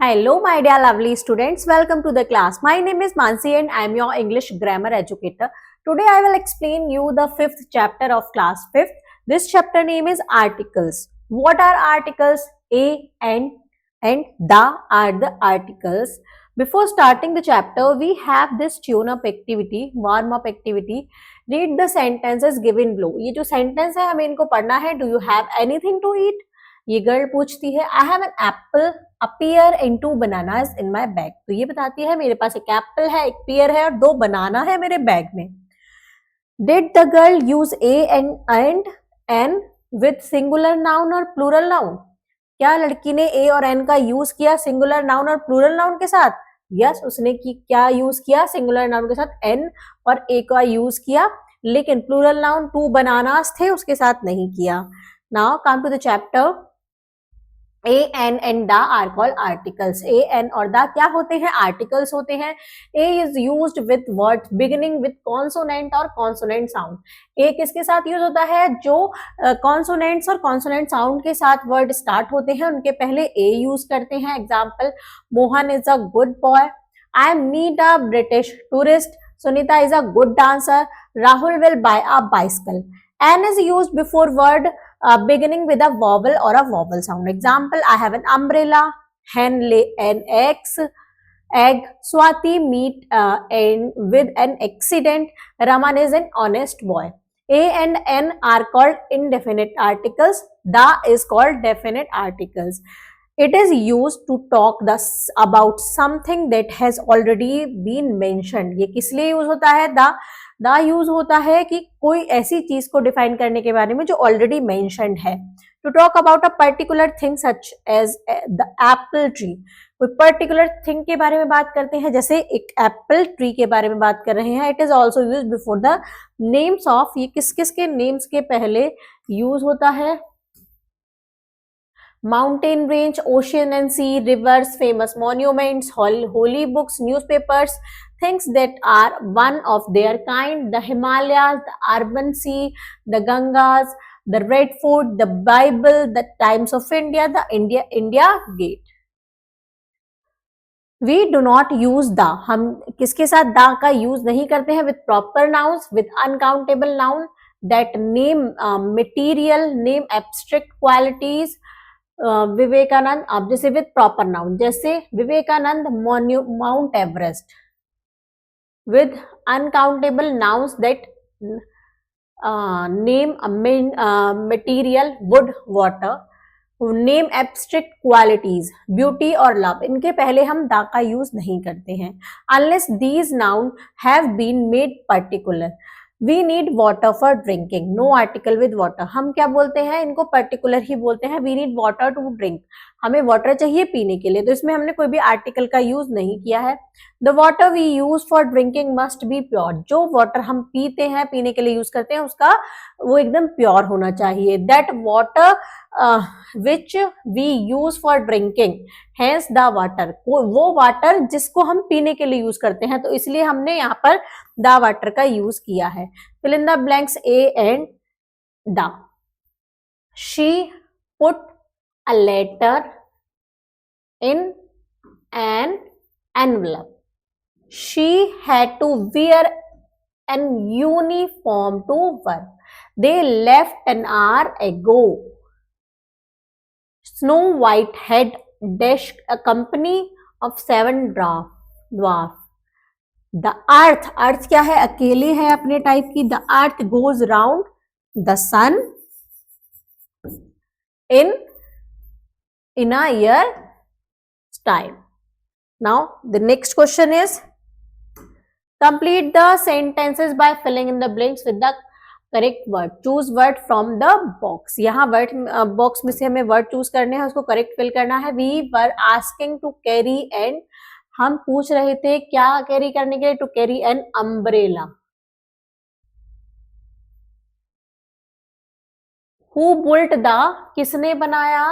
Hello, my dear lovely students. Welcome to the class. My name is Mansi and I am your English grammar educator. Today I will explain you the fifth chapter of class 5th. This chapter name is articles. What are articles? A and the are the articles. Before starting the chapter, we have this tune-up activity, warm-up activity. Read the sentences given below. ये जो sentence है हमें इनको पढ़ना है. Do you have anything to eat? ये girl पूछती है I have an apple a pear and 2 bananas in my bag. तो ये बताती है मेरे पास एक एप्पल है, एक पियर है और 2 बनाना है मेरे बैग में. Did the girl use a and an with singular noun और प्लूरल नाउन? क्या लड़की ने ए और एन का यूज किया सिंगुलर नाउन और प्लूरल नाउन के साथ? यस, उसने क्या यूज किया सिंगुलर नाउन के साथ एन और ए का यूज किया, लेकिन प्लूरल नाउन 2 बनानास थे उसके साथ नहीं किया. Now come to the chapter. A, N and the are called articles. A, N और the क्या होते हैं? Articles होते हैं. A is used with words beginning with consonant और consonant sound. A किसके साथ यूज होता है? जो consonants और consonant sound के साथ word start होते हैं उनके पहले A यूज करते हैं. Example, Mohan is a good boy. I meet a British tourist. Sunita is a good dancer. Rahul will buy a bicycle. N is used before word beginning with a vowel or a vowel sound. Example, I have an umbrella. Hen lay an egg. Swati meet with an accident. Raman is an honest boy. A and N are called indefinite articles. The is called definite articles. It is used to talk about something that has already been mentioned. ये किस लिए use होता है? The use होता है कि कोई ऐसी चीज को डिफाइन करने के बारे में जो ऑलरेडी मेंशन्ड है. To talk about a particular thing such as the apple tree. कोई पर्टिकुलर थिंग के बारे में बात करते हैं, जैसे एक एप्पल ट्री के बारे में बात कर रहे हैं. It is also use before the names of. ये किस किस के नेम्स के पहले यूज होता है? Mountain range, ocean and sea, rivers, famous monuments, holy books, newspapers, things that are one of their kind, the Himalayas, the urban sea, the Gangas, the Red Fort, the Bible, the Times of India, the India Gate. We do not use the. हम किसके साथ the का use नहीं करते हैं? With proper nouns, with uncountable noun that name material, name abstract qualities. Vivekananda, अब जैसे with proper noun, जैसे Vivekananda Mount Everest. With uncountable nouns that name material wood water. Name abstract qualities beauty और love. इनके पहले हम दा का use नहीं करते हैं. Unless these noun have been made particular. We need water for drinking. No article with water. हम क्या बोलते हैं? इनको पर्टिकुलर ही बोलते हैं. We need water to drink. हमें वाटर चाहिए पीने के लिए, तो इसमें हमने कोई भी आर्टिकल का यूज नहीं किया है. The water we use for drinking must be pure. जो वाटर हम पीते हैं, पीने के लिए यूज करते हैं, उसका वो एकदम प्योर होना चाहिए. That water which we use for drinking, hence the water. वो वाटर जिसको हम पीने के लिए यूज करते हैं, तो इसलिए हमने यहाँ पर द वाटर का यूज किया है. Fill in the blanks a and the. She put a letter in an envelope. She had to wear an uniform to work. They left an hour ago. Snow White had dashed a company of 7 dwarfs. The earth क्या है? अकेली है अपने type की. The earth goes round the sun in a year's time. Now the next question is, complete the sentences by filling in the blanks with the correct word. Choose word from the box. यहाँ word box में से हमें word choose करने हैं, उसको correct fill करना है. We were asking to carry an. हम पूछ रहे थे क्या कैरी करने के लिए? To carry an umbrella. Who built the. किसने बनाया?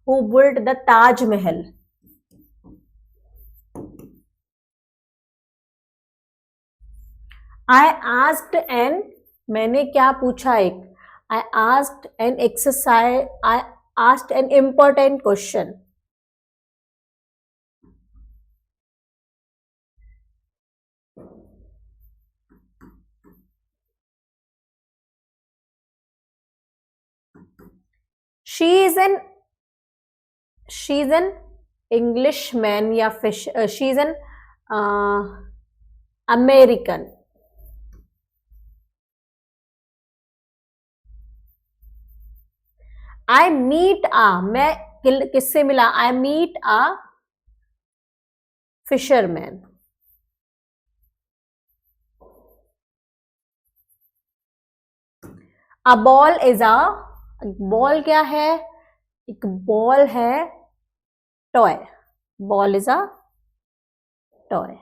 Who built the Taj Mahal? I asked an. मैंने क्या पूछा? एक. I asked an exercise. I asked an important question. She is an Englishman या fish, she is an American. I meet मैं किससे मिला? I meet a fisherman. A ball is a, ball क्या है? एक बॉल है toy. Ball is a toy.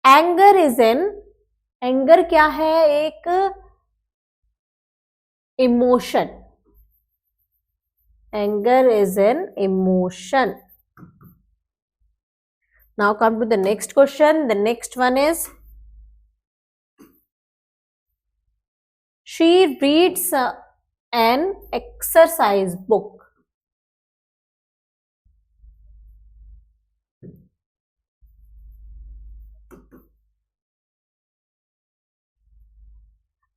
Anger is an, anger क्या है? एक emotion. Anger is an emotion. Now come to the next question. The next one is, she reads an exercise book.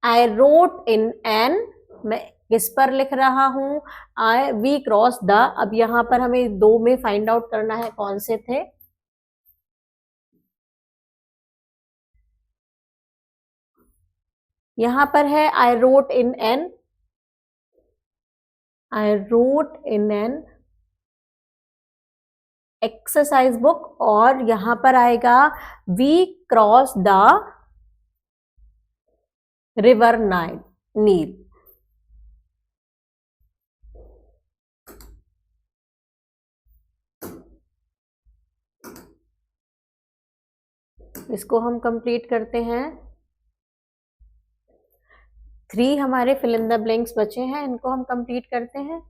I wrote in an, मैं किस पर लिख रहा हूं? We cross the. अब यहां पर हमें दो में फाइंड आउट करना है कौन से थे. यहां पर है I wrote in an, I wrote in an exercise book, और यहां पर आएगा वी क्रॉस द रिवर नील. इसको हम कंप्लीट करते हैं. 3 हमारे फिल इन द ब्लैंक्स बचे हैं, इनको हम कंप्लीट करते हैं.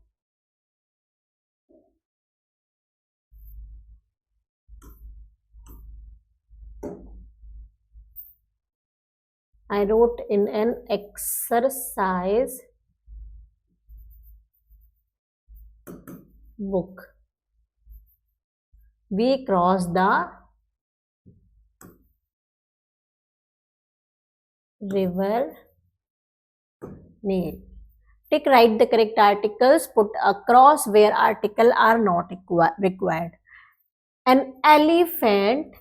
I wrote in an exercise book. We crossed the river Nile. Tick, write the correct articles. Put a cross where article are not required. An elephant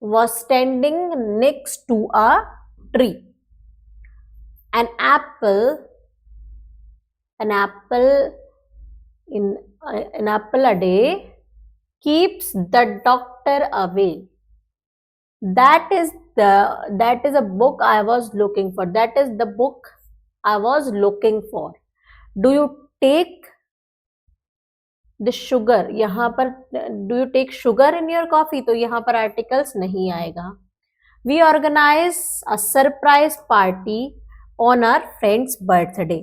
was standing next to a tree. An apple a day keeps the doctor away. That is a book I was looking for. That is the book I was looking for. Do you take the sugar? यहाँ पर do you take sugar in your coffee? तो यहाँ पर articles नहीं आएगा. We organize a surprise party on our friend's birthday.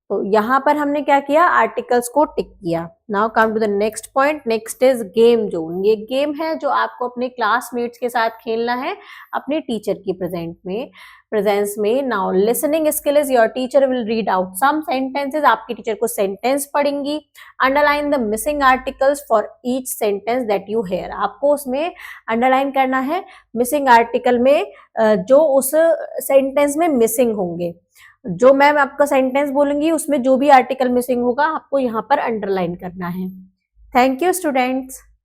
तो यहाँ पर हमने क्या किया? आर्टिकल्स को टिक किया. Now come to the next point. Next is game zone. ये गेम है जो आपको अपने क्लासमेट्स के साथ खेलना है अपने टीचर की प्रेजेंस में. Now listening skill is, your teacher will read out some sentences. आपकी टीचर को सेंटेंस पढ़ेंगी. Underline the missing articles for each sentence that you hear. आपको उसमें अंडरलाइन करना है मिसिंग आर्टिकल में जो उस सेंटेंस में मिसिंग होंगे. जो मैम आपका सेंटेंस बोलूंगी उसमें जो भी आर्टिकल मिसिंग होगा आपको यहाँ पर अंडरलाइन करना है. Thank you students.